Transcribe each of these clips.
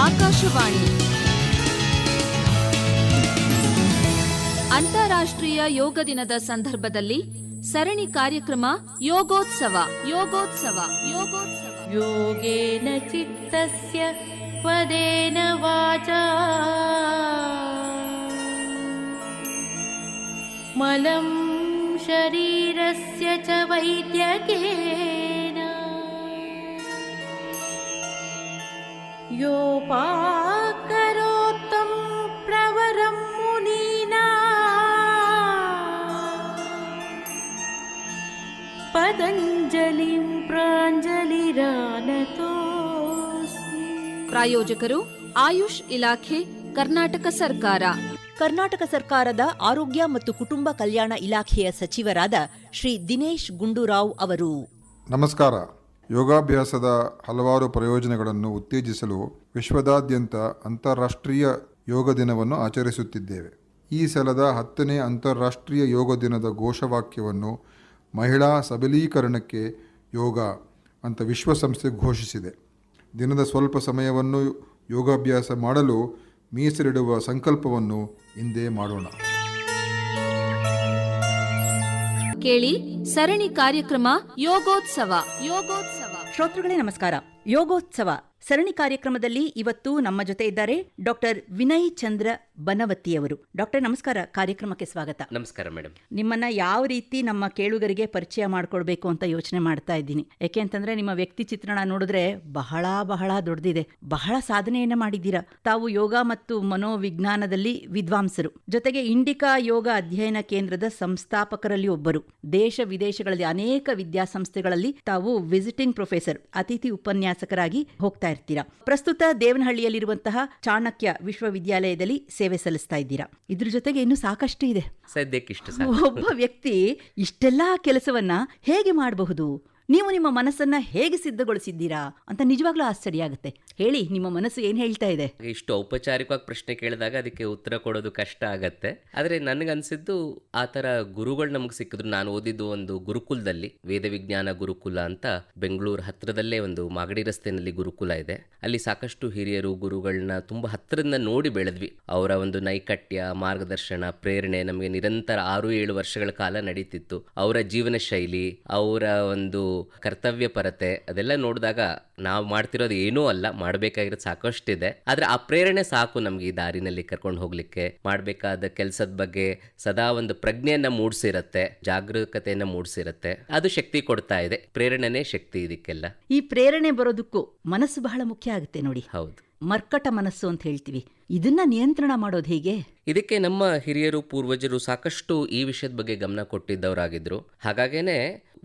ಆಕಾಶವಾಣಿ ಅಂತಾರಾಷ್ಟ್ರೀಯ ಯೋಗ ದಿನದ ಸಂದರ್ಭದಲ್ಲಿ ಸರಣಿ ಕಾರ್ಯಕ್ರಮ ಯೋಗೋತ್ಸವ. ಯೋಗೇನ ಚಿತ್ತಸ್ಯ ಪದೇನ ವಾಚಾ ಮಲಂ ಶರೀರಸ್ಯ ಚ ವೈದ್ಯಕೇನ ಯೋಪಾಕರೋತ್ತಂ ಪ್ರವರಂ ಮುನೀನಾ ಪತಂಜಲಿಂ ಪ್ರಾಂಜಲಿರಾನತೋಸ್ಮಿ. ಪ್ರಾಯೋಜಕರು ಆಯುಷ್ ಇಲಾಖೆ, ಕರ್ನಾಟಕ ಸರ್ಕಾರ. ಕರ್ನಾಟಕ ಸರ್ಕಾರದ ಆರೋಗ್ಯ ಮತ್ತು ಕುಟುಂಬ ಕಲ್ಯಾಣ ಇಲಾಖೆಯ ಸಚಿವರಾದ ಶ್ರೀ ದಿನೇಶ್ ಗುಂಡೂರಾವ್ ಅವರು. ನಮಸ್ಕಾರ. ಯೋಗಾಭ್ಯಾಸದ ಹಲವಾರು ಪ್ರಯೋಜನಗಳನ್ನು ಉತ್ತೇಜಿಸಲು ವಿಶ್ವದಾದ್ಯಂತ ಅಂತಾರಾಷ್ಟ್ರೀಯ ಯೋಗ ದಿನವನ್ನು ಆಚರಿಸುತ್ತಿದ್ದೇವೆ. ಈ ಸಲದ 10ನೇ ಅಂತಾರಾಷ್ಟ್ರೀಯ ಯೋಗ ದಿನದ ಘೋಷವಾಕ್ಯವನ್ನು ಮಹಿಳಾ ಸಬಲೀಕರಣಕ್ಕೆ ಯೋಗ ಅಂತ ವಿಶ್ವಸಂಸ್ಥೆ ಘೋಷಿಸಿದೆ. ದಿನದ ಸ್ವಲ್ಪ ಸಮಯವನ್ನು ಯೋಗಾಭ್ಯಾಸ ಮಾಡಲು ಮೀಸಲಿಡುವ ಸಂಕಲ್ಪವನ್ನು ಇಂದೇ ಮಾಡೋಣ. ಕೇಳಿ ಸರಣಿ ಕಾರ್ಯಕ್ರಮ ಯೋಗೋತ್ಸವ. ಶ್ರೋತೃಗಳೇ ನಮಸ್ಕಾರ. ಯೋಗೋತ್ಸವ ಸರಣಿ ಕಾರ್ಯಕ್ರಮದಲ್ಲಿ ಇವತ್ತು ನಮ್ಮ ಜೊತೆ ಇದ್ದಾರೆ ಡಾಕ್ಟರ್ ವಿನಯ್ ಚಂದ್ರ ಬನವತ್ತಿಯವರು. ಡಾಕ್ಟರ್ ನಮಸ್ಕಾರ, ಕಾರ್ಯಕ್ರಮಕ್ಕೆ ಸ್ವಾಗತ. ನಮಸ್ಕಾರ ಮೇಡಮ್. ನಿಮ್ಮನ್ನ ಯಾವ ರೀತಿ ನಮ್ಮ ಕೇಳುಗರಿಗೆ ಪರಿಚಯ ಮಾಡ್ಕೊಳ್ಬೇಕು ಅಂತ ಯೋಚನೆ ಮಾಡ್ತಾ ಇದ್ದೀನಿ. ಯಾಕೆ ಅಂತಂದ್ರೆ ನಿಮ್ಮ ವ್ಯಕ್ತಿ ಚಿತ್ರಣ ನೋಡಿದ್ರೆ ಬಹಳ ಬಹಳ ದೊಡ್ಡದಿದೆ. ಬಹಳ ಸಾಧನೆಯನ್ನ ಮಾಡಿದ್ದೀರಾ. ತಾವು ಯೋಗ ಮತ್ತು ಮನೋವಿಜ್ಞಾನದಲ್ಲಿ ವಿದ್ವಾಂಸರು, ಜೊತೆಗೆ ಇಂಡಿಕಾ ಯೋಗ ಅಧ್ಯಯನ ಕೇಂದ್ರದ ಸಂಸ್ಥಾಪಕರಲ್ಲಿ ಒಬ್ಬರು. ದೇಶ ವಿದೇಶಗಳಲ್ಲಿ ಅನೇಕ ವಿದ್ಯಾಸಂಸ್ಥೆಗಳಲ್ಲಿ ತಾವು ವಿಸಿಟಿಂಗ್ ಪ್ರೊಫೆಸರ್, ಅತಿಥಿ ಉಪನ್ಯಾಸಕರಾಗಿ ಹೋಗ್ತಾ ಇರ್ತೀರಾ. ಪ್ರಸ್ತುತ ದೇವನಹಳ್ಳಿಯಲ್ಲಿರುವಂತಹ ಚಾಣಕ್ಯ ವಿಶ್ವವಿದ್ಯಾಲಯದಲ್ಲಿ ಸೇವೆ ಸಲ್ಲಿಸ್ತಾ ಇದ್ದೀರಾ. ಇದ್ರ ಜೊತೆಗೆ ಇನ್ನು ಸಾಕಷ್ಟು ಇದೆ. ಒಬ್ಬ ವ್ಯಕ್ತಿ ಇಷ್ಟೆಲ್ಲಾ ಕೆಲಸವನ್ನ ಹೇಗೆ ಮಾಡಬಹುದು? ನೀವು ನಿಮ್ಮ ಮನಸ್ಸನ್ನ ಹೇಗೆ ಸಿದ್ಧಗೊಳಿಸಿದ್ದೀರಾ ಅಂತ ನಿಜವಾಗ್ಲೂ ಆಶ್ಚರ್ಯ ಆಗುತ್ತೆ. ಹೇಳಿ, ನಿಮ್ಮ ಮನಸ್ಸು ಏನ್ ಹೇಳ್ತಾ ಇದೆ? ಇಷ್ಟು ಔಪಚಾರಿಕವಾಗಿ ಪ್ರಶ್ನೆ ಕೇಳಿದಾಗ ಅದಕ್ಕೆ ಉತ್ತರ ಕೊಡೋದು ಕಷ್ಟ ಆಗತ್ತೆ. ಆದ್ರೆ ನನಗನ್ಸಿದ್ದು ಆ ಥರ ಗುರುಗಳು ನಮಗೆ ಸಿಕ್ಕಿದ್ರು. ನಾನು ಓದಿದ್ದು ಒಂದು ಗುರುಕುಲದಲ್ಲಿ, ವೇದ ವಿಜ್ಞಾನ ಗುರುಕುಲ ಅಂತ ಬೆಂಗಳೂರು ಹತ್ರದಲ್ಲೇ ಒಂದು ಮಾಗಡಿ ರಸ್ತೆಯಲ್ಲಿ ಗುರುಕುಲ ಇದೆ. ಅಲ್ಲಿ ಸಾಕಷ್ಟು ಹಿರಿಯರು ಗುರುಗಳನ್ನ ತುಂಬಾ ಹತ್ತಿರದಿಂದ ನೋಡಿ ಬೆಳೆದ್ವಿ. ಅವರ ಒಂದು ನೈಕಟ್ಯ, ಮಾರ್ಗದರ್ಶನ, ಪ್ರೇರಣೆ ನಮಗೆ ನಿರಂತರ 6-7 ವರ್ಷಗಳ ಕಾಲ ನಡೀತಿತ್ತು. ಅವರ ಜೀವನ ಶೈಲಿ, ಅವರ ಒಂದು ಕರ್ತವ್ಯ ಪರತೆ, ಅದೆಲ್ಲ ನೋಡಿದಾಗ ನಾವು ಮಾಡ್ತಿರೋದು ಏನೂ ಅಲ್ಲ, ಮಾಡಬೇಕಾಗಿರೋದು ಸಾಕಷ್ಟಿದೆ. ಆದ್ರೆ ಆ ಪ್ರೇರಣೆ ಸಾಕು ನಮ್ಗೆ ಈ ದಾರಿನಲ್ಲಿ ಕರ್ಕೊಂಡು ಹೋಗ್ಲಿಕ್ಕೆ. ಮಾಡಬೇಕಾದ ಕೆಲಸದ ಬಗ್ಗೆ ಸದಾ ಒಂದು ಪ್ರಜ್ಞೆಯನ್ನ ಮೂಡಿಸಿರತ್ತೆ, ಜಾಗರೂಕತೆಯನ್ನ ಮೂಡಿಸಿರತ್ತೆ. ಅದು ಶಕ್ತಿ ಕೊಡ್ತಾ ಇದೆ. ಪ್ರೇರಣೆನೇ ಶಕ್ತಿ ಇದಕ್ಕೆಲ್ಲ. ಈ ಪ್ರೇರಣೆ ಬರೋದಕ್ಕೂ ಮನಸ್ಸು ಬಹಳ ಮುಖ್ಯ ಆಗುತ್ತೆ ನೋಡಿ. ಹೌದು. ಮರ್ಕಟ ಮನಸ್ಸು ಅಂತ ಹೇಳ್ತೀವಿ. ಇದನ್ನ ನಿಯಂತ್ರಣ ಮಾಡೋದು ಹೇಗೆ? ಇದಕ್ಕೆ ನಮ್ಮ ಹಿರಿಯರು, ಪೂರ್ವಜರು ಸಾಕಷ್ಟು ಈ ವಿಷಯದ ಬಗ್ಗೆ ಗಮನ ಕೊಟ್ಟಿದ್ದವರಾಗಿದ್ರು. ಹಾಗಾಗೇನೆ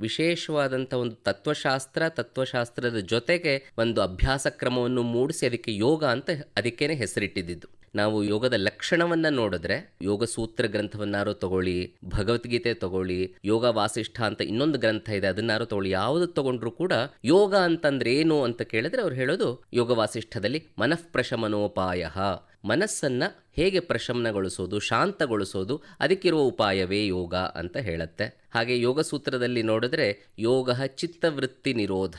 ವಿಶೇಷವಾದಂಥ ಒಂದು ತತ್ವಶಾಸ್ತ್ರದ ಜೊತೆಗೆ ಒಂದು ಅಭ್ಯಾಸ ಕ್ರಮವನ್ನು ಮೂಡಿಸಿ ಅದಕ್ಕೆ ಯೋಗ ಅಂತ ಅದಕ್ಕೇನೆ ಹೆಸರಿಟ್ಟಿದ್ದು. ನಾವು ಯೋಗದ ಲಕ್ಷಣವನ್ನ ನೋಡಿದ್ರೆ, ಯೋಗ ಸೂತ್ರ ಗ್ರಂಥವನ್ನಾರು ತಗೊಳ್ಳಿ, ಭಗವದ್ಗೀತೆ ತಗೊಳ್ಳಿ, ಯೋಗ ವಾಸಿಷ್ಠ ಅಂತ ಇನ್ನೊಂದು ಗ್ರಂಥ ಇದೆ, ಅದನ್ನಾರು ತಗೊಳ್ಳಿ, ಯಾವುದು ತಗೊಂಡ್ರು ಕೂಡ ಯೋಗ ಅಂತಂದ್ರೆ ಏನು ಅಂತ ಕೇಳಿದ್ರೆ ಅವ್ರು ಹೇಳೋದು ಯೋಗ ವಾಸಿಷ್ಠದಲ್ಲಿ ಮನಃಪ್ರಶಮನೋಪಾಯ, ಮನಸ್ಸನ್ನ ಹೇಗೆ ಪ್ರಶಮನಗೊಳಿಸೋದು, ಶಾಂತಗೊಳಿಸೋದು, ಅದಕ್ಕಿರುವ ಉಪಾಯವೇ ಯೋಗ ಅಂತ ಹೇಳುತ್ತೆ. ಹಾಗೆ ಯೋಗ ಸೂತ್ರದಲ್ಲಿ ನೋಡಿದ್ರೆ ಯೋಗ ಚಿತ್ತವೃತ್ತಿ ನಿರೋಧ,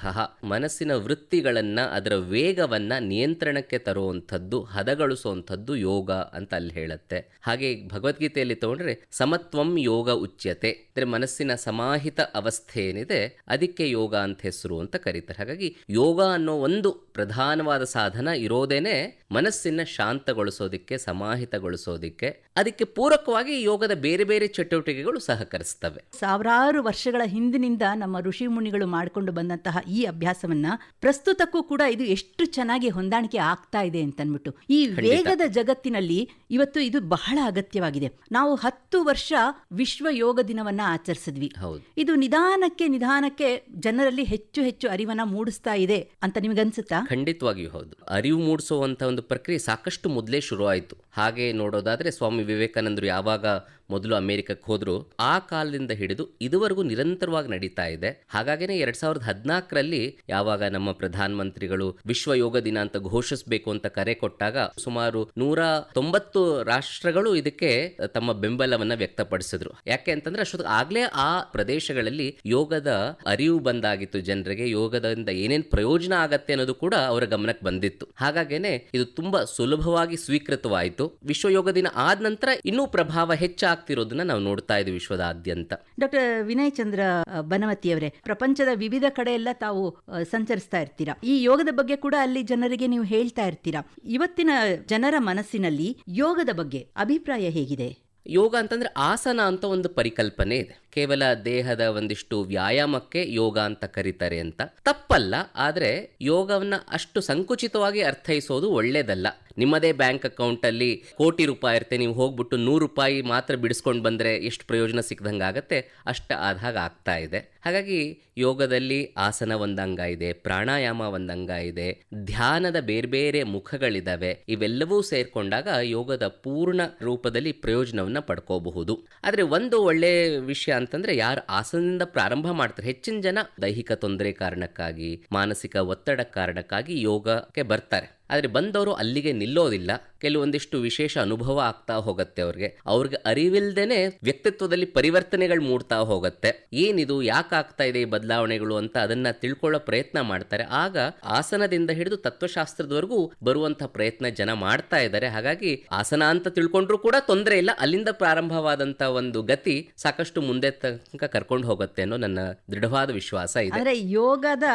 ಮನಸ್ಸಿನ ವೃತ್ತಿಗಳನ್ನ, ಅದರ ವೇಗವನ್ನ ನಿಯಂತ್ರಣಕ್ಕೆ ತರುವಂಥದ್ದು, ಹದಗೊಳಿಸುವಂಥದ್ದು ಯೋಗ ಅಂತ ಅಲ್ಲಿ ಹೇಳುತ್ತೆ. ಹಾಗೆ ಭಗವದ್ಗೀತೆಯಲ್ಲಿ ತಗೊಂಡ್ರೆ ಸಮತ್ವಂ ಯೋಗ ಉಚ್ಯತೆ, ಅಂದ್ರೆ ಮನಸ್ಸಿನ ಸಮಾಹಿತ ಅವಸ್ಥೆ ಏನಿದೆ ಅದಕ್ಕೆ ಯೋಗ ಅಂತ ಹೆಸರು ಅಂತ ಕರೀತಾರೆ. ಹಾಗಾಗಿ ಯೋಗ ಅನ್ನೋ ಒಂದು ಪ್ರಧಾನವಾದ ಸಾಧನ ಇರೋದೇನೆ ಮನಸ್ಸಿನ ಶಾಂತಗೊಳಿಸೋದಿಕ್ಕೆ, ಸಮಾಹಿತಗೊಳಿಸೋದಿಕ್ಕೆ. ಅದಕ್ಕೆ ಪೂರಕವಾಗಿ ಯೋಗದ ಬೇರೆ ಬೇರೆ ಚಟುವಟಿಕೆಗಳು ಸಹಕರಿಸ್ತವೆ. ಸಾವಿರಾರು ವರ್ಷಗಳ ಹಿಂದಿನಿಂದ ನಮ್ಮ ಋಷಿ ಮುನಿಗಳು ಮಾಡಿಕೊಂಡು ಬಂದಂತಹ ಈ ಅಭ್ಯಾಸವನ್ನ ಪ್ರಸ್ತುತಕ್ಕೂ ಕೂಡ ಇದು ಎಷ್ಟು ಚೆನ್ನಾಗಿ ಹೊಂದಾಣಿಕೆ ಆಗ್ತಾ ಇದೆ ಅಂತನ್ಬಿಟ್ಟು, ಈ ವೇಗದ ಜಗತ್ತಿನಲ್ಲಿ ಇವತ್ತು ಇದು ಬಹಳ ಅಗತ್ಯವಾಗಿದೆ. ನಾವು 10 ವರ್ಷ ವಿಶ್ವ ಯೋಗ ದಿನವನ್ನ ಆಚರಿಸಿದ್ವಿ. ಇದು ನಿಧಾನಕ್ಕೆ ಜನರಲ್ಲಿ ಹೆಚ್ಚು ಹೆಚ್ಚು ಅರಿವನ್ನ ಮೂಡಿಸ್ತಾ ಇದೆ ಅಂತ ನಿಮಗನ್ಸುತ್ತಾ? ಖಂಡಿತವಾಗಿಯೂ ಹೌದು. ಅರಿವು ಮೂಡಿಸುವಂತ ಒಂದು ಪ್ರಕ್ರಿಯೆ ಸಾಕಷ್ಟು ಮೊದಲೇ ಶುರು ಆಯಿತು. ಹಾಗೆ ನೋಡೋದಾದ್ರೆ ಸ್ವಾಮಿ ವಿವೇಕಾನಂದರು ಯಾವಾಗ ಮೊದಲು ಅಮೆರಿಕಕ್ಕೆ ಹೋದ್ರು, ಆ ಕಾಲದಿಂದ ಹಿಡಿದು ಇದುವರೆಗೂ ನಿರಂತರವಾಗಿ ನಡೀತಾ ಇದೆ. ಹಾಗಾಗಿನೇ 2014ರಲ್ಲಿ ಯಾವಾಗ ನಮ್ಮ ಪ್ರಧಾನ ಮಂತ್ರಿಗಳು ವಿಶ್ವ ಯೋಗ ದಿನ ಅಂತ ಘೋಷಿಸಬೇಕು ಅಂತ ಕರೆ ಕೊಟ್ಟಾಗ ಸುಮಾರು 190 ರಾಷ್ಟ್ರಗಳು ಇದಕ್ಕೆ ತಮ್ಮ ಬೆಂಬಲವನ್ನ ವ್ಯಕ್ತಪಡಿಸಿದ್ರು. ಯಾಕೆ ಅಂತಂದ್ರೆ ಅಷ್ಟೊತ್ತಿಗೆ ಆಗ್ಲೇ ಆ ಪ್ರದೇಶಗಳಲ್ಲಿ ಯೋಗದ ಅರಿವು ಬಂದಾಗಿತ್ತು, ಜನರಿಗೆ ಯೋಗದಿಂದ ಏನೇನ್ ಪ್ರಯೋಜನ ಆಗತ್ತೆ ಅನ್ನೋದು ಕೂಡ ಅವರ ಗಮನಕ್ಕೆ ಬಂದಿತ್ತು. ಹಾಗಾಗೇನೆ ಇದು ತುಂಬಾ ಸುಲಭವಾಗಿ ಸ್ವೀಕೃತವಾಯಿತು. ವಿಶ್ವ ಯೋಗ ದಿನ ಆದ ನಂತರ ಇನ್ನೂ ಪ್ರಭಾವ ಹೆಚ್ಚಾಗ್ತಿರೋದನ್ನ ನಾವು ನೋಡ್ತಾ ಇದ್ದೀವಿ ವಿಶ್ವದಾದ್ಯಂತ. ಡಾಕ್ಟರ್ ವಿನಯ್ ಚಂದ್ರ ಬನವತಿಯವರೇ, ಪ್ರಪಂಚದ ವಿವಿಧ ಕಡೆ ಎಲ್ಲ ತಾವು ಸಂಚರಿಸ್ತಾ ಇರ್ತೀರಾ. ಈ ಯೋಗದ ಬಗ್ಗೆ ಕೂಡ ಅಲ್ಲಿ ಜನರಿಗೆ ನೀವು ಹೇಳ್ತಾ ಇರ್ತೀರಾ. ಇವತ್ತಿನ ಜನರ ಮನಸ್ಸಿನಲ್ಲಿ ಯೋಗದ ಬಗ್ಗೆ ಅಭಿಪ್ರಾಯ ಹೇಗಿದೆ? ಯೋಗ ಅಂತಂದ್ರೆ ಆಸನ ಅಂತ ಒಂದು ಪರಿಕಲ್ಪನೆ ಇದೆ. ಕೇವಲ ದೇಹದ ಒಂದಿಷ್ಟು ವ್ಯಾಯಾಮಕ್ಕೆ ಯೋಗ ಅಂತ ಕರೀತಾರೆ ಅಂತ ತಪ್ಪಲ್ಲ. ಆದ್ರೆ ಯೋಗವನ್ನ ಅಷ್ಟು ಸಂಕುಚಿತವಾಗಿ ಅರ್ಥೈಸೋದು ಒಳ್ಳೇದಲ್ಲ. ನಿಮ್ಮದೇ ಬ್ಯಾಂಕ್ ಅಕೌಂಟ್ ಅಲ್ಲಿ ಕೋಟಿ ರೂಪಾಯಿ ಇರುತ್ತೆ, ನೀವು ಹೋಗ್ಬಿಟ್ಟು 100 ರೂಪಾಯಿ ಮಾತ್ರ ಬಿಡಿಸ್ಕೊಂಡು ಬಂದ್ರೆ ಎಷ್ಟು ಪ್ರಯೋಜನ ಸಿಕ್ಕದಂಗಾಗತ್ತೆ, ಅಷ್ಟ ಆದಾಗ ಆಗ್ತಾ ಇದೆ. ಹಾಗಾಗಿ ಯೋಗದಲ್ಲಿ ಆಸನ ಒಂದಂಗ ಇದೆ, ಪ್ರಾಣಾಯಾಮ ಒಂದಂಗ ಇದೆ, ಧ್ಯಾನದ ಬೇರೆ ಬೇರೆ ಮುಖಗಳಿದಾವೆ. ಇವೆಲ್ಲವೂ ಸೇರ್ಕೊಂಡಾಗ ಯೋಗದ ಪೂರ್ಣ ರೂಪದಲ್ಲಿ ಪ್ರಯೋಜನವನ್ನ ಪಡ್ಕೋಬಹುದು. ಆದ್ರೆ ಒಂದು ಒಳ್ಳೆ ವಿಷಯ ಅಂತಂದ್ರೆ ಯಾರು ಆಸನದಿಂದ ಪ್ರಾರಂಭ ಮಾಡ್ತಾರೆ, ಹೆಚ್ಚಿನ ಜನ ದೈಹಿಕ ತೊಂದರೆ ಕಾರಣಕ್ಕಾಗಿ, ಮಾನಸಿಕ ಒತ್ತಡ ಕಾರಣಕ್ಕಾಗಿ ಯೋಗಕ್ಕೆ ಬರ್ತಾರೆ. ಆದ್ರೆ ಬಂದವರು ಅಲ್ಲಿಗೆ ನಿಲ್ಲೋದಿಲ್ಲ. ಕೆಲವೊಂದಿಷ್ಟು ವಿಶೇಷ ಅನುಭವ ಆಗ್ತಾ ಹೋಗುತ್ತೆ. ಅವ್ರಿಗೆ ಅರಿವಿಲ್ದೇನೆ ವ್ಯಕ್ತಿತ್ವದಲ್ಲಿ ಪರಿವರ್ತನೆಗಳು ಮೂಡ್ತಾ ಹೋಗುತ್ತೆ. ಏನಿದು, ಯಾಕೆ ಆಗ್ತಾ ಇದೆ ಈ ಬದಲಾವಣೆಗಳು ಅಂತ ಅದನ್ನ ತಿಳ್ಕೊಳ್ಳೋ ಪ್ರಯತ್ನ ಮಾಡ್ತಾರೆ. ಆಗ ಆಸನದಿಂದ ಹಿಡಿದು ತತ್ವಶಾಸ್ತ್ರದವರೆಗೂ ಬರುವಂತಹ ಪ್ರಯತ್ನ ಜನ ಮಾಡ್ತಾ ಇದ್ದಾರೆ. ಹಾಗಾಗಿ ಆಸನ ಅಂತ ತಿಳ್ಕೊಂಡ್ರು ಕೂಡ ತೊಂದರೆ ಇಲ್ಲ, ಅಲ್ಲಿಂದ ಪ್ರಾರಂಭವಾದಂತ ಒಂದು ಗತಿ ಸಾಕಷ್ಟು ಮುಂದೆ ತನಕ ಕರ್ಕೊಂಡು ಹೋಗುತ್ತೆ ಅನ್ನೋ ನನ್ನ ದೃಢವಾದ ವಿಶ್ವಾಸ ಇದೆ. ಅಂದ್ರೆ ಯೋಗದ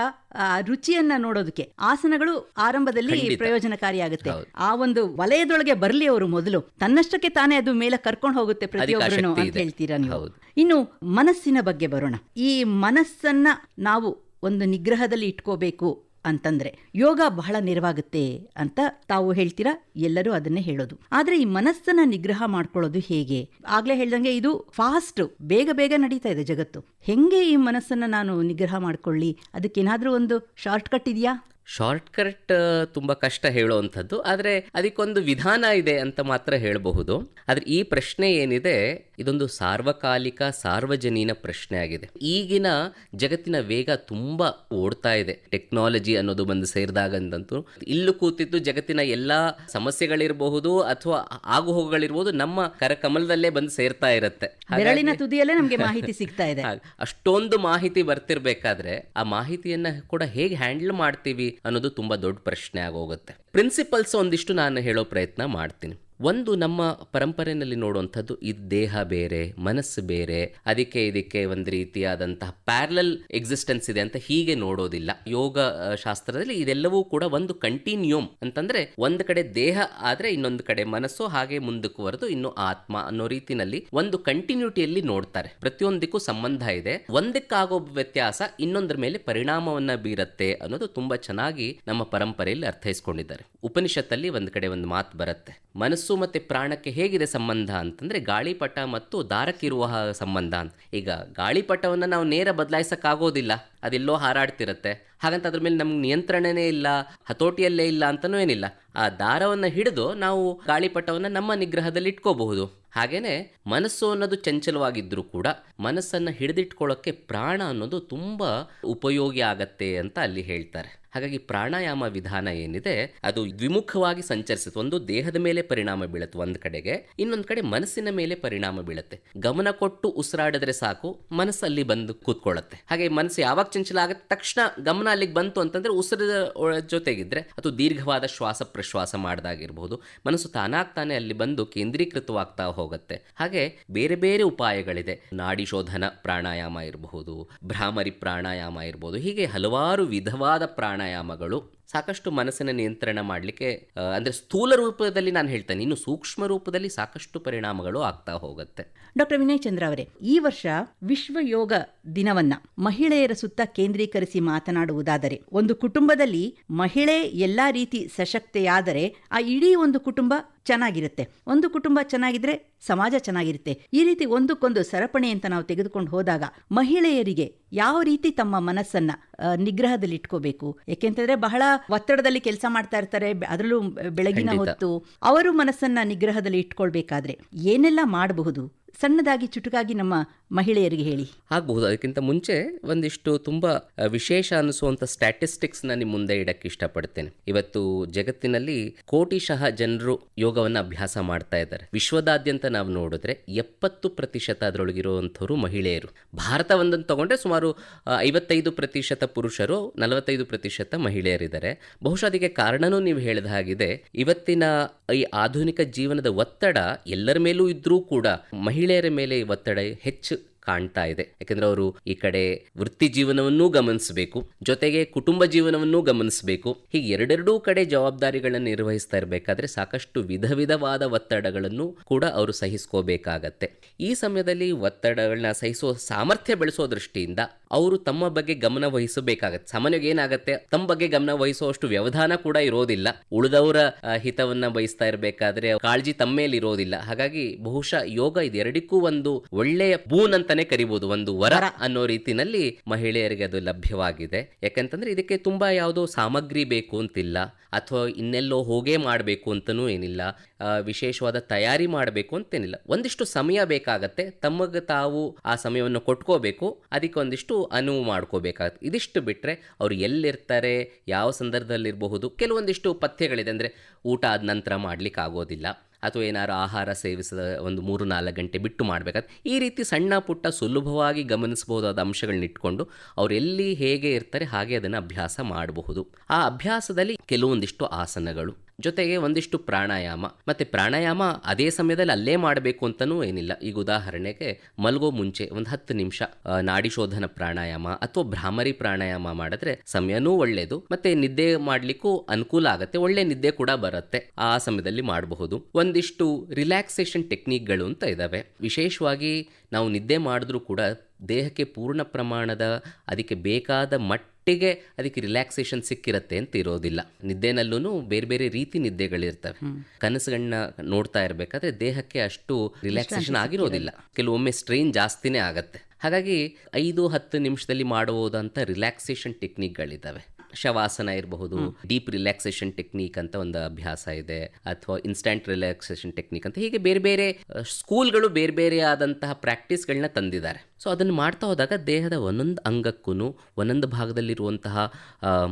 ರುಚಿಯನ್ನ ನೋಡೋದಕ್ಕೆ ಆಸನಗಳು ಆರಂಭದಲ್ಲಿ ಪ್ರಯೋಜನಕಾರಿಯಾಗುತ್ತೆ. ಆ ಒಂದು ವಲಯದೊಳಗೆ ಬರ್ಲಿ ಅವರು ಮೊದಲು, ತನ್ನಷ್ಟಕ್ಕೆ ತಾನೇ ಅದು ಮೇಲೆ ಕರ್ಕೊಂಡು ಹೋಗುತ್ತೆ ಪ್ರತಿಯೊಬ್ಬರನ್ನು ಅಂತ ಹೇಳ್ತೀರಾ ನೀವು. ಇನ್ನು ಮನಸ್ಸಿನ ಬಗ್ಗೆ ಬರೋಣ. ಈ ಮನಸ್ಸನ್ನ ನಾವು ಒಂದು ನಿಗ್ರಹದಲ್ಲಿ ಇಟ್ಕೋಬೇಕು ಅಂತಂದ್ರೆ ಯೋಗ ಬಹಳ ನೆರವಾಗುತ್ತೆ ಅಂತ ತಾವು ಹೇಳ್ತೀರಾ, ಎಲ್ಲರೂ ಅದನ್ನೇ ಹೇಳೋದು. ಆದ್ರೆ ಈ ಮನಸ್ಸನ್ನ ನಿಗ್ರಹ ಮಾಡ್ಕೊಳ್ಳೋದು ಹೇಗೆ? ಆಗ್ಲೇ ಹೇಳ್ದಂಗೆ ಇದು ಫಾಸ್ಟ್, ಬೇಗ ಬೇಗ ನಡೀತಾ ಇದೆ ಜಗತ್ತು. ಹೆಂಗೆ ಈ ಮನಸ್ಸನ್ನ ನಾನು ನಿಗ್ರಹ ಮಾಡ್ಕೊಳ್ಳಿ? ಅದಕ್ಕೇನಾದ್ರೂ ಒಂದು ಶಾರ್ಟ್ ಕಟ್ ಇದೆಯಾ? ಶಾರ್ಟ್ ಕಟ್ ತುಂಬ ಕಷ್ಟ ಹೇಳುವಂಥದ್ದು, ಆದರೆ ಅದಕ್ಕೊಂದು ವಿಧಾನ ಇದೆ ಅಂತ ಮಾತ್ರ ಹೇಳಬಹುದು. ಆದರೆ ಈ ಪ್ರಶ್ನೆ ಏನಿದೆ ಇದೊಂದು ಸಾರ್ವಕಾಲಿಕ ಸಾರ್ವಜನೀನ ಪ್ರಶ್ನೆ ಆಗಿದೆ. ಈಗಿನ ಜಗತ್ತಿನ ವೇಗ ತುಂಬ ಓಡ್ತಾ ಇದೆ. ಟೆಕ್ನಾಲಜಿ ಅನ್ನೋದು ಬಂದು ಸೇರಿದಾಗಂತೂ ಇಲ್ಲೂ ಕೂತಿದ್ದು ಜಗತ್ತಿನ ಎಲ್ಲ ಸಮಸ್ಯೆಗಳಿರಬಹುದು ಅಥವಾ ಆಗುಹೋಗುಗಳಿರ್ಬೋದು ನಮ್ಮ ಕರಕಮಲದಲ್ಲೇ ಬಂದು ಸೇರ್ತಾ ಇರುತ್ತೆ. ಬೆರಳಿನ ತುದಿಯಲ್ಲೇ ನಮಗೆ ಮಾಹಿತಿ ಸಿಗ್ತಾ ಇದೆ. ಅಷ್ಟೊಂದು ಮಾಹಿತಿ ಬರ್ತಿರ್ಬೇಕಾದ್ರೆ ಆ ಮಾಹಿತಿಯನ್ನ ಕೂಡ ಹೇಗೆ ಹ್ಯಾಂಡಲ್ ಮಾಡ್ತೀವಿ ಅನ್ನೋದು ತುಂಬಾ ದೊಡ್ಡ ಪ್ರಶ್ನೆ ಆಗೋಗುತ್ತೆ. ಪ್ರಿನ್ಸಿಪಲ್ಸ್ ಒಂದಿಷ್ಟು ನಾನು ಹೇಳೋ ಪ್ರಯತ್ನ ಮಾಡ್ತೀನಿ. ಒಂದು, ನಮ್ಮ ಪರಂಪರೆಯಲ್ಲಿ ನೋಡುವಂಥದ್ದು ಇದು ದೇಹ ಬೇರೆ ಮನಸ್ಸು ಬೇರೆ, ಇದಕ್ಕೆ ಒಂದು ರೀತಿಯಾದಂತಹ ಪ್ಯಾರಲಲ್ ಎಕ್ಸಿಸ್ಟೆನ್ಸ್ ಇದೆ ಅಂತ ಹೀಗೆ ನೋಡೋದಿಲ್ಲ. ಯೋಗ ಶಾಸ್ತ್ರದಲ್ಲಿ ಇದೆಲ್ಲವೂ ಕೂಡ ಒಂದು ಕಂಟಿನ್ಯೂಮ್ ಅಂತಂದ್ರೆ ಒಂದು ಕಡೆ ದೇಹ ಆದ್ರೆ ಇನ್ನೊಂದು ಕಡೆ ಮನಸ್ಸು, ಹಾಗೆ ಮುಂದಕ್ಕುವರೆದು ಇನ್ನು ಆತ್ಮ ಅನ್ನೋ ರೀತಿನಲ್ಲಿ ಒಂದು ಕಂಟಿನ್ಯೂಟಿಯಲ್ಲಿ ನೋಡ್ತಾರೆ. ಪ್ರತಿಯೊಂದಕ್ಕೂ ಸಂಬಂಧ ಇದೆ, ಒಂದಕ್ಕಾಗೋ ವ್ಯತ್ಯಾಸ ಇನ್ನೊಂದರ ಮೇಲೆ ಪರಿಣಾಮವನ್ನ ಬೀರತ್ತೆ ಅನ್ನೋದು ತುಂಬಾ ಚೆನ್ನಾಗಿ ನಮ್ಮ ಪರಂಪರೆಯಲ್ಲಿ ಅರ್ಥೈಸ್ಕೊಂಡಿದ್ದಾರೆ. ಉಪನಿಷತ್ತಲ್ಲಿ ಒಂದು ಕಡೆ ಒಂದು ಮಾತು ಬರುತ್ತೆ, ಮನಸ್ಸು ಮತ್ತೆ ಪ್ರಾಣಕ್ಕೆ ಹೇಗಿದೆ ಸಂಬಂಧ ಅಂತಂದ್ರೆ ಗಾಳಿಪಟ ಮತ್ತು ದಾರಕ್ಕಿರುವ ಸಂಬಂಧ ಅಂತ. ಈಗ ಗಾಳಿಪಟವನ್ನ ನಾವು ನೇರ ಬದಲಾಯಿಸಕ್ಕಾಗೋದಿಲ್ಲ, ಅದೆಲ್ಲೋ ಹಾರಾಡ್ತಿರತ್ತೆ. ಹಾಗಂತ ಅದ್ರ ಮೇಲೆ ನಮ್ಗೆ ನಿಯಂತ್ರಣನೇ ಇಲ್ಲ, ಹತೋಟಿಯಲ್ಲೇ ಇಲ್ಲ ಅಂತನೂ ಏನಿಲ್ಲ. ಆ ದಾರವನ್ನ ಹಿಡಿದು ನಾವು ಗಾಳಿಪಟವನ್ನ ನಮ್ಮ ನಿಗ್ರಹದಲ್ಲಿ ಇಟ್ಕೋಬಹುದು. ಹಾಗೇನೆ ಮನಸ್ಸು ಅನ್ನೋದು ಚಂಚಲವಾಗಿದ್ರೂ ಕೂಡ ಮನಸ್ಸನ್ನ ಹಿಡಿದಿಟ್ಕೊಳ್ಳೋಕೆ ಪ್ರಾಣ ಅನ್ನೋದು ತುಂಬಾ ಉಪಯೋಗಿ ಆಗತ್ತೆ ಅಂತ ಅಲ್ಲಿ ಹೇಳ್ತಾರೆ. ಹಾಗಾಗಿ ಪ್ರಾಣಾಯಾಮ ವಿಧಾನ ಏನಿದೆ ಅದು ದ್ವಿಮುಖವಾಗಿ ಸಂಚರಿಸುತ್ತೆ. ಒಂದು ದೇಹದ ಮೇಲೆ ಪರಿಣಾಮ ಬೀಳುತ್ತೆ ಒಂದು ಕಡೆಗೆ, ಇನ್ನೊಂದು ಕಡೆ ಮನಸ್ಸಿನ ಮೇಲೆ ಪರಿಣಾಮ ಬೀಳುತ್ತೆ. ಗಮನ ಕೊಟ್ಟು ಉಸಿರಾಡಿದ್ರೆ ಸಾಕು ಮನಸ್ಸಲ್ಲಿ ಬಂದು ಕೂತ್ಕೊಳ್ಳುತ್ತೆ. ಹಾಗೆ ಮನಸ್ಸು ಯಾವಾಗ ಚಂಚಲ ಆಗುತ್ತೆ ತಕ್ಷಣ ಗಮನ ಅಲ್ಲಿಗೆ ಬಂತು ಅಂತಂದ್ರೆ ಉಸಿರದ ಜೊತೆಗಿದ್ರೆ ಅದು ದೀರ್ಘವಾದ ಶ್ವಾಸ ಪ್ರಶ್ವಾಸ ಮಾಡಿದಾಗಿರ್ಬಹುದು, ಮನಸ್ಸು ತಾನಾಗ್ತಾನೆ ಅಲ್ಲಿ ಬಂದು ಕೇಂದ್ರೀಕೃತವಾಗ್ತಾ ಹೋಗುತ್ತೆ. ಹಾಗೆ ಬೇರೆ ಬೇರೆ ಉಪಾಯಗಳಿದೆ. ನಾಡಿ ಶೋಧನ ಪ್ರಾಣಾಯಾಮ ಇರಬಹುದು, ಭ್ರಾಮರಿ ಪ್ರಾಣಾಯಾಮ ಇರಬಹುದು, ಹೀಗೆ ಹಲವಾರು ವಿಧವಾದ ಪ್ರಾಣಾಯಾಮಗಳು ಸಾಕಷ್ಟು ಮನಸ್ಸಿನ ನಿಯಂತ್ರಣ ಮಾಡಲಿಕ್ಕೆ, ಅಂದ್ರೆ ಸ್ಥೂಲ ರೂಪದಲ್ಲಿ ನಾನು ಹೇಳ್ತೇನೆ, ಇನ್ನು ಸೂಕ್ಷ್ಮ ರೂಪದಲ್ಲಿ ಸಾಕಷ್ಟು ಪರಿಣಾಮಗಳು ಆಗ್ತಾ ಹೋಗುತ್ತೆ. ಡಾಕ್ಟರ್ ವಿನಯ್ ಚಂದ್ರ ಅವರೇ, ಈ ವರ್ಷ ವಿಶ್ವ ಯೋಗ ದಿನವನ್ನ ಮಹಿಳೆಯರ ಸುತ್ತ ಕೇಂದ್ರೀಕರಿಸಿ ಮಾತನಾಡುವುದಾದರೆ, ಒಂದು ಕುಟುಂಬದಲ್ಲಿ ಮಹಿಳೆ ಎಲ್ಲಾ ರೀತಿ ಸಶಕ್ತೆಯಾದರೆ ಆ ಇಡೀ ಒಂದು ಕುಟುಂಬ ಚೆನ್ನಾಗಿರುತ್ತೆ. ಒಂದು ಕುಟುಂಬ ಚೆನ್ನಾಗಿದ್ರೆ ಸಮಾಜ ಚೆನ್ನಾಗಿರುತ್ತೆ. ಈ ರೀತಿ ಒಂದಕ್ಕೊಂದು ಸರಪಣಿ ಅಂತ ನಾವು ತೆಗೆದುಕೊಂಡು ಹೋದಾಗ ಮಹಿಳೆಯರಿಗೆ ಯಾವ ರೀತಿ ತಮ್ಮ ಮನಸ್ಸನ್ನ ನಿಗ್ರಹದಲ್ಲಿ ಇಟ್ಕೋಬೇಕು? ಯಾಕೆಂತಂದ್ರೆ ಬಹಳ ಒತ್ತಡದಲ್ಲಿ ಕೆಲಸ ಮಾಡ್ತಾ ಇರ್ತಾರೆ, ಅದರಲ್ಲೂ ಬೆಳಗಿನ ಹೊತ್ತು ಅವರು ಮನಸ್ಸನ್ನ ನಿಗ್ರಹದಲ್ಲಿ ಇಟ್ಕೊಳ್ಬೇಕಾದ್ರೆ ಏನೆಲ್ಲ ಮಾಡಬಹುದು? ಸಣ್ಣದಾಗಿ ಚುಟುಕಾಗಿ ನಮ್ಮ ಮಹಿಳೆಯರಿಗೆ ಹೇಳಿ. ಆಗಬಹುದು. ಅದಕ್ಕಿಂತ ಮುಂಚೆ ಒಂದಿಷ್ಟು ತುಂಬ ವಿಶೇಷ ಅನಿಸುವಂಥ ಸ್ಟ್ಯಾಟಿಸ್ಟಿಕ್ಸ್ನ ನಿಮ್ಮ ಮುಂದೆ ಇಡಕ್ಕೆ ಇಷ್ಟಪಡ್ತೇನೆ. ಇವತ್ತು ಜಗತ್ತಿನಲ್ಲಿ ಕೋಟಿಶಃ ಜನರು ಯೋಗವನ್ನು ಅಭ್ಯಾಸ ಮಾಡ್ತಾ ಇದ್ದಾರೆ. ವಿಶ್ವದಾದ್ಯಂತ ನಾವು ನೋಡಿದ್ರೆ 70% ಅದರೊಳಗಿರುವಂಥವ್ರು ಮಹಿಳೆಯರು. ಭಾರತ ಒಂದನ್ನು ತಗೊಂಡ್ರೆ ಸುಮಾರು 55% ಪುರುಷರು, 45% ಮಹಿಳೆಯರಿದ್ದಾರೆ. ಬಹುಶಃ ಅದಕ್ಕೆ ಕಾರಣನೂ ನೀವು ಹೇಳಿದ ಹಾಗಿದೆ. ಇವತ್ತಿನ ಈ ಆಧುನಿಕ ಜೀವನದ ಒತ್ತಡ ಎಲ್ಲರ ಮೇಲೂ ಇದ್ರೂ ಕೂಡ ಮಹಿಳೆಯರ ಮೇಲೆ ಒತ್ತಡ ಹೆಚ್ಚು ಕಾಣ್ತಾ ಇದೆ. ಯಾಕಂದ್ರೆ ಅವರು ಈ ಕಡೆ ವೃತ್ತಿ ಜೀವನವನ್ನೂ ಗಮನಿಸಬೇಕು, ಜೊತೆಗೆ ಕುಟುಂಬ ಜೀವನವನ್ನೂ ಗಮನಿಸಬೇಕು. ಹೀಗೆ ಎರಡೆರಡೂ ಕಡೆ ಜವಾಬ್ದಾರಿಗಳನ್ನು ನಿರ್ವಹಿಸ್ತಾ ಇರಬೇಕಾದ್ರೆ ಸಾಕಷ್ಟು ವಿಧವಾದ ಒತ್ತಡಗಳನ್ನು ಕೂಡ ಅವರು ಸಹಿಸ್ಕೋಬೇಕಾಗತ್ತೆ. ಈ ಸಮಯದಲ್ಲಿ ಒತ್ತಡಗಳನ್ನ ಸಹಿಸುವ ಸಾಮರ್ಥ್ಯ ಬೆಳೆಸೋ ದೃಷ್ಟಿಯಿಂದ ಅವರು ತಮ್ಮ ಬಗ್ಗೆ ಗಮನ ವಹಿಸಬೇಕಾಗತ್ತೆ. ಸಾಮಾನ್ಯವಾಗಿ ಏನಾಗತ್ತೆ, ತಮ್ಮ ಬಗ್ಗೆ ಗಮನ ವಹಿಸುವಷ್ಟು ವ್ಯವಧಾನ ಕೂಡ ಇರೋದಿಲ್ಲ. ಉಳಿದವರ ಹಿತವನ್ನ ಬಯಸ್ತಾ ಇರಬೇಕಾದ್ರೆ ಕಾಳಜಿ ತಮ್ಮ ಮೇಲೆ ಇರೋದಿಲ್ಲ. ಹಾಗಾಗಿ ಬಹುಶಃ ಯೋಗ ಇದೆರಡಕ್ಕೂ ಒಂದು ಒಳ್ಳೆಯ ಬೂನ್ ಅಂತಾನೆ ಕರಿಬಹುದು, ಒಂದು ವರ ಅನ್ನೋ ರೀತಿನಲ್ಲಿ ಮಹಿಳೆಯರಿಗೆ ಅದು ಲಭ್ಯವಾಗಿದೆ. ಯಾಕಂತಂದ್ರೆ ಇದಕ್ಕೆ ತುಂಬಾ ಯಾವುದೋ ಸಾಮಗ್ರಿ ಬೇಕು ಅಂತಿಲ್ಲ, ಅಥವಾ ಇನ್ನೆಲ್ಲೋ ಹೋಗೇ ಮಾಡಬೇಕು ಅಂತನೂ ಏನಿಲ್ಲ, ವಿಶೇಷವಾದ ತಯಾರಿ ಮಾಡಬೇಕು ಅಂತೇನಿಲ್ಲ. ಒಂದಿಷ್ಟು ಸಮಯ ಬೇಕಾಗತ್ತೆ, ತಮಗೆ ತಾವು ಆ ಸಮಯವನ್ನು ಕೊಟ್ಕೋಬೇಕು, ಅದಕ್ಕೆ ಒಂದಿಷ್ಟು ಅನುವು ಮಾಡ್ಕೋಬೇಕಾಗತ್ತೆ. ಇದಿಷ್ಟು ಬಿಟ್ಟರೆ ಅವ್ರು ಎಲ್ಲಿರ್ತಾರೆ, ಯಾವ ಸಂದರ್ಭದಲ್ಲಿರಬಹುದು, ಕೆಲವೊಂದಿಷ್ಟು ಪಥ್ಯಗಳಿದೆ. ಅಂದರೆ ಊಟ ಆದ ನಂತರ ಮಾಡ್ಲಿಕ್ಕೆ ಆಗೋದಿಲ್ಲ, ಅಥವಾ ಏನಾರು ಆಹಾರ ಸೇವಿಸಿದ ಒಂದು 3-4 ಗಂಟೆ ಬಿಟ್ಟು ಮಾಡಬೇಕಾದ್ರೆ, ಈ ರೀತಿ ಸಣ್ಣ ಪುಟ್ಟ ಸುಲಭವಾಗಿ ಗಮನಿಸಬಹುದಾದ ಅಂಶಗಳನ್ನ ಇಟ್ಕೊಂಡು ಅವ್ರು ಎಲ್ಲಿ ಹೇಗೆ ಇರ್ತಾರೆ ಹಾಗೆ ಅದನ್ನು ಅಭ್ಯಾಸ ಮಾಡಬಹುದು. ಆ ಅಭ್ಯಾಸದಲ್ಲಿ ಕೆಲವೊಂದಿಷ್ಟು ಆಸನಗಳು, ಜೊತೆಗೆ ಒಂದಿಷ್ಟು ಪ್ರಾಣಾಯಾಮ. ಮತ್ತು ಪ್ರಾಣಾಯಾಮ ಅದೇ ಸಮಯದಲ್ಲಿ ಅಲ್ಲೇ ಮಾಡಬೇಕು ಅಂತಲೂ ಏನಿಲ್ಲ. ಈಗ ಉದಾಹರಣೆಗೆ ಮಲಗೋ ಮುಂಚೆ ಒಂದು 10 ನಿಮಿಷ ನಾಡಿ ಶೋಧನ ಪ್ರಾಣಾಯಾಮ ಅಥವಾ ಭ್ರಾಮರಿ ಪ್ರಾಣಾಯಾಮ ಮಾಡಿದ್ರೆ ಸಮಯನೂ ಒಳ್ಳೆಯದು, ಮತ್ತು ನಿದ್ದೆ ಮಾಡಲಿಕ್ಕೂ ಅನುಕೂಲ ಆಗುತ್ತೆ, ಒಳ್ಳೆ ನಿದ್ದೆ ಕೂಡ ಬರುತ್ತೆ. ಆ ಸಮಯದಲ್ಲಿ ಮಾಡಬಹುದು. ಒಂದಿಷ್ಟು ರಿಲ್ಯಾಕ್ಸೇಷನ್ ಟೆಕ್ನಿಕ್ಗಳು ಅಂತ ಇದ್ದಾವೆ. ವಿಶೇಷವಾಗಿ ನಾವು ನಿದ್ದೆ ಮಾಡಿದ್ರೂ ಕೂಡ ದೇಹಕ್ಕೆ ಪೂರ್ಣ ಪ್ರಮಾಣದ ಅದಕ್ಕೆ ಬೇಕಾದ ಮಟ್ಟಿಗೆ ಅದಕ್ಕೆ ರಿಲ್ಯಾಕ್ಸೇಷನ್ ಸಿಕ್ಕಿರತ್ತೆ ಅಂತ ಇರೋದಿಲ್ಲ. ನಿದ್ದೆನಲ್ಲೂ ಬೇರೆ ಬೇರೆ ರೀತಿ ನಿದ್ದೆಗಳಿರ್ತವೆ. ಕನಸುಗಳನ್ನ ನೋಡ್ತಾ ಇರಬೇಕಾದ್ರೆ ದೇಹಕ್ಕೆ ಅಷ್ಟು ರಿಲ್ಯಾಕ್ಸೇಷನ್ ಆಗಿರೋದಿಲ್ಲ, ಕೆಲವೊಮ್ಮೆ ಸ್ಟ್ರೈನ್ ಜಾಸ್ತಿನೇ ಆಗತ್ತೆ. ಹಾಗಾಗಿ 5-10 ನಿಮಿಷದಲ್ಲಿ ಮಾಡಬಹುದಂಥ ರಿಲ್ಯಾಕ್ಸೇಷನ್ ಟೆಕ್ನಿಕ್ಗಳಿದ್ದಾವೆ. ಶವಾಸನ ಇರಬಹುದು, ಡೀಪ್ ರಿಲ್ಯಾಕ್ಸೇಷನ್ ಟೆಕ್ನಿಕ್ ಅಂತ ಒಂದು ಅಭ್ಯಾಸ ಇದೆ, ಅಥವಾ ಇನ್ಸ್ಟಂಟ್ ರಿಲ್ಯಾಕ್ಸೇಷನ್ ಟೆಕ್ನಿಕ್ ಅಂತ, ಹೀಗೆ ಬೇರೆ ಬೇರೆ ಸ್ಕೂಲ್ಗಳು ಬೇರೆ ಬೇರೆ ಆದಂತಹ ಪ್ರಾಕ್ಟೀಸ್ಗಳನ್ನ ತಂದಿದ್ದಾರೆ. ಸೊ ಅದನ್ನು ಮಾಡ್ತಾ ಹೋದಾಗ ದೇಹದ ಒಂದೊಂದು ಅಂಗಕ್ಕೂ ಒಂದೊಂದು ಭಾಗದಲ್ಲಿರುವಂತಹ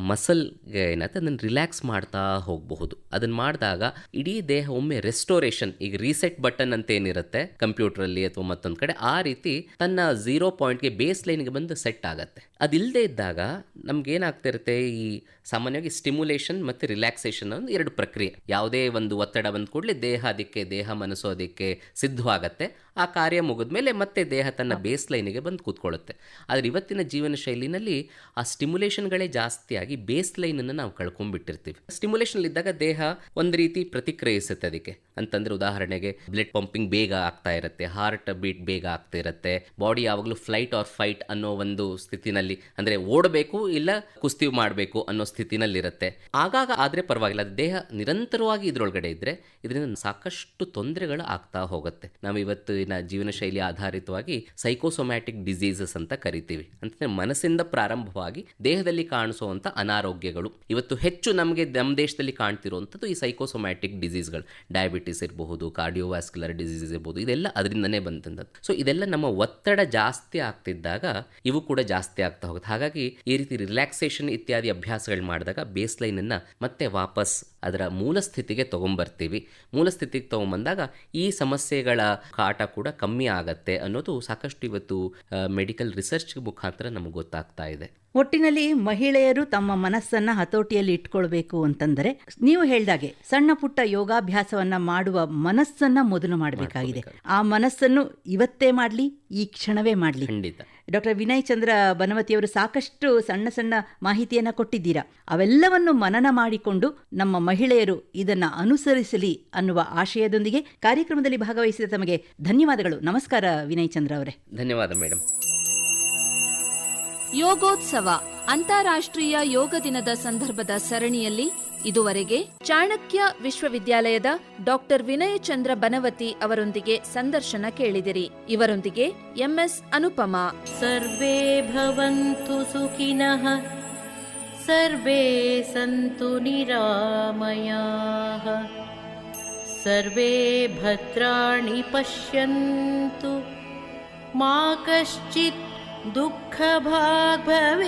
ಮಸಲ್ಗೆ ಏನಾಗುತ್ತೆ ಅದನ್ನು ರಿಲ್ಯಾಕ್ಸ್ ಮಾಡ್ತಾ ಹೋಗಬಹುದು. ಅದನ್ನು ಮಾಡಿದಾಗ ಇಡೀ ದೇಹ ಒಮ್ಮೆ ರೆಸ್ಟೋರೇಷನ್, ಈಗ ರೀಸೆಟ್ ಬಟನ್ ಅಂತ ಏನಿರುತ್ತೆ ಕಂಪ್ಯೂಟರಲ್ಲಿ ಅಥವಾ ಮತ್ತೊಂದು ಕಡೆ, ಆ ರೀತಿ ತನ್ನ 0 ಪಾಯಿಂಟ್ಗೆ ಬೇಸ್ ಲೈನ್ಗೆ ಬಂದು ಸೆಟ್ ಆಗುತ್ತೆ. ಅದಿಲ್ಲದೆ ಇದ್ದಾಗ ನಮ್ಗೇನಾಗ್ತಿರುತ್ತೆ, ಈ ಸಾಮಾನ್ಯವಾಗಿ ಸ್ಟಿಮ್ಯುಲೇಷನ್ ಮತ್ತು ರಿಲ್ಯಾಕ್ಸೇಷನ್ ಒಂದು 2 ಪ್ರಕ್ರಿಯೆ. ಯಾವುದೇ ಒಂದು ಒತ್ತಡ ಬಂದ ಕೂಡಲೇ ದೇಹ ಮನಸ್ಸು ಅದಕ್ಕೆ ಸಿದ್ಧವಾಗತ್ತೆ. ಆ ಕಾರ್ಯ ಮುಗಿದ್ಮೇಲೆ ಮತ್ತೆ ದೇಹ ತನ್ನ ಬೇಸ್ ಲೈನಿಗೆ ಬಂದು ಕೂತ್ಕೊಳ್ಳುತ್ತೆ. ಆದರೆ ಇವತ್ತಿನ ಜೀವನ ಶೈಲಿನಲ್ಲಿ ಆ ಸ್ಟಿಮ್ಯುಲೇಷನ್ಗಳೇ ಜಾಸ್ತಿಯಾಗಿ ಬೇಸ್ ಲೈನನ್ನು ನಾವು ಕಳ್ಕೊಂಡ್ಬಿಟ್ಟಿರ್ತೀವಿ. ಸ್ಟಿಮ್ಯುಲೇಷನ್ ಇದ್ದಾಗ ದೇಹ ಒಂದು ರೀತಿ ಪ್ರತಿಕ್ರಿಯಿಸುತ್ತೆ ಅದಕ್ಕೆ. ಅಂತಂದರೆ ಉದಾಹರಣೆಗೆ ಬ್ಲಡ್ ಪಂಪಿಂಗ್ ಬೇಗ ಆಗ್ತಾ ಇರುತ್ತೆ, ಹಾರ್ಟ್ ಬೀಟ್ ಬೇಗ ಆಗ್ತಾ ಇರುತ್ತೆ, ಬಾಡಿ ಯಾವಾಗಲೂ ಫ್ಲೈಟ್ ಆರ್ ಫೈಟ್ ಅನ್ನೋ ಒಂದು ಸ್ಥಿತಿನಲ್ಲಿ, ಅಂದರೆ ಓಡಬೇಕು ಇಲ್ಲ ಕುಸ್ತಿ ಮಾಡಬೇಕು ಅನ್ನೋ ಸ್ಥಿತಿನಲ್ಲಿರುತ್ತೆ. ಆಗಾಗ ಆದರೆ ಪರವಾಗಿಲ್ಲ, ದೇಹ ನಿರಂತರವಾಗಿ ಇದರೊಳಗಡೆ ಇದ್ದರೆ ಇದರಿಂದ ಸಾಕಷ್ಟು ತೊಂದರೆಗಳು ಆಗ್ತಾ ಹೋಗುತ್ತೆ. ನಾವು ಇವತ್ತಿನ ಜೀವನ ಶೈಲಿ ಆಧಾರಿತವಾಗಿ ಸೈಕೋಸೊಮ್ಯಾಟಿಕ್ ಡಿಸೀಸಸ್ ಅಂತ ಕರಿತೀವಿ. ಅಂತಂದರೆ ಮನಸ್ಸಿಂದ ಪ್ರಾರಂಭವಾಗಿ ದೇಹದಲ್ಲಿ ಕಾಣಿಸುವಂಥ ಅನಾರೋಗ್ಯಗಳು ಇವತ್ತು ಹೆಚ್ಚು ನಮಗೆ ನಮ್ಮ ದೇಶದಲ್ಲಿ ಕಾಣ್ತಿರುವಂಥದ್ದು ಈ ಸೈಕೋಸೊಮ್ಯಾಟಿಕ್ ಡಿಸೀಸ್ಗಳು. ಡಯಾಬಿಟಿಸ್ ಇರಬಹುದು, ಕಾರ್ಡಿಯೋವ್ಯಾಸ್ಕ್ಯುಲರ್ ಡಿಸೀಸ್ ಇರ್ಬೋದು, ಇದೆಲ್ಲ ಅದರಿಂದನೇ ಬಂದಂಥದ್ದು. ಸೊ ಇದೆಲ್ಲ ನಮ್ಮ ಒತ್ತಡ ಜಾಸ್ತಿ ಆಗ್ತಿದ್ದಾಗ ಇವು ಕೂಡ ಜಾಸ್ತಿ ಆಗ್ತಾ ಹೋಗುತ್ತೆ. ಹಾಗಾಗಿ ಈ ರೀತಿ ರಿಲ್ಯಾಕ್ಸೇಷನ್ ಇತ್ಯಾದಿ ಅಭ್ಯಾಸಗಳು ಮಾಡಿದಾಗ ಬೇಸ್ ಲೈನನ್ನು ಮತ್ತೆ ವಾಪಸ್ ಅದರ ಮೂಲ ಸ್ಥಿತಿಗೆ ತೊಗೊಂಬರ್ತೀವಿ. ಮೂಲ ಸ್ಥಿತಿಗೆ ತೊಗೊಂಬಂದಾಗ ಈ ಸಮಸ್ಯೆಗಳ ಕಾಟ ಕೂಡ ಕಮ್ಮಿ ಆಗತ್ತೆ ಅನ್ನೋದು ಸಾಕಷ್ಟು ಇವತ್ತು ಮೆಡಿಕಲ್ ರಿಸರ್ಚ್ ಮುಖಾಂತರ ನಮಗೆ ಗೊತ್ತಾಗ್ತಾ ಇದೆ. ಒಟ್ಟಿನಲ್ಲಿ ಮಹಿಳೆಯರು ತಮ್ಮ ಮನಸ್ಸನ್ನ ಹತೋಟಿಯಲ್ಲಿ ಇಟ್ಕೊಳ್ಬೇಕು ಅಂತಂದರೆ ನೀವು ಹೇಳ್ದಾಗೆ ಸಣ್ಣ ಪುಟ್ಟ ಯೋಗಾಭ್ಯಾಸವನ್ನ ಮಾಡುವ ಮನಸ್ಸನ್ನ ಮೊದಲು ಮಾಡಬೇಕಾಗಿದೆ. ಆ ಮನಸ್ಸನ್ನು ಇವತ್ತೇ ಮಾಡಲಿ, ಈ ಕ್ಷಣವೇ ಮಾಡಲಿ. ಖಂಡಿತ. ಡಾಕ್ಟರ್ ವಿನಯ್ ಚಂದ್ರ ಬನವತಿಯವರು ಸಾಕಷ್ಟು ಸಣ್ಣ ಸಣ್ಣ ಮಾಹಿತಿಯನ್ನು ಕೊಟ್ಟಿದ್ದೀರಾ. ಅವೆಲ್ಲವನ್ನು ಮನನ ಮಾಡಿಕೊಂಡು ನಮ್ಮ ಮಹಿಳೆಯರು ಇದನ್ನು ಅನುಸರಿಸಲಿ ಅನ್ನುವ ಆಶಯದೊಂದಿಗೆ ಕಾರ್ಯಕ್ರಮದಲ್ಲಿ ಭಾಗವಹಿಸಿದ ತಮಗೆ ಧನ್ಯವಾದಗಳು. ನಮಸ್ಕಾರ ವಿನಯ್ ಚಂದ್ರ ಅವರೇ. ಧನ್ಯವಾದ ಮೇಡಮ್. ಯೋಗೋತ್ಸವ ಅಂತಾರಾಷ್ಟ್ರೀಯ ಯೋಗ ದಿನದ ಸಂದರ್ಭದ ಸರಣಿಯಲ್ಲಿ ಇದುವರೆಗೆ ಚಾಣಕ್ಯ ವಿಶ್ವವಿದ್ಯಾಲಯದ ಡಾಕ್ಟರ್ ವಿನಯ ಚಂದ್ರ ಬನವತಿ ಅವರೊಂದಿಗೆ ಸಂದರ್ಶನ ಕೇಳಿದಿರಿ. ಇವರೊಂದಿಗೆ ಎಂಎಸ್ ಅನುಪಮಾ. ಸರ್ವೇ ಭವಂತು ಸುಖಿನಃ, ಸರ್ವೇ ಸಂತು ನಿರಾಮಯಾಃ, सर्वे भद्राणि पश्यन्तु मा कश्चित् दुःखभाग् भवेत्।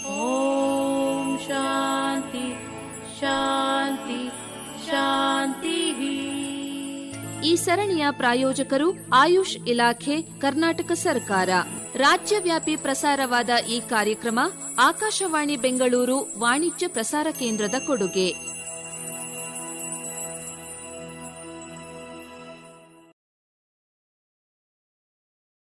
ॐ शान्ति शान्ति ಶಾಂತಿಃ. ಈ ಸರಣಿಯ ಪ್ರಾಯೋಜಕರು ಆಯುಷ್ ಇಲಾಖೆ, ಕರ್ನಾಟಕ ಸರ್ಕಾರ. ರಾಜ್ಯವ್ಯಾಪಿ ಪ್ರಸಾರವಾದ ಈ ಕಾರ್ಯಕ್ರಮ ಆಕಾಶವಾಣಿ ಬೆಂಗಳೂರು ವಾಣಿಜ್ಯ ಪ್ರಸಾರ ಕೇಂದ್ರದ ಕೊಡುಗೆ.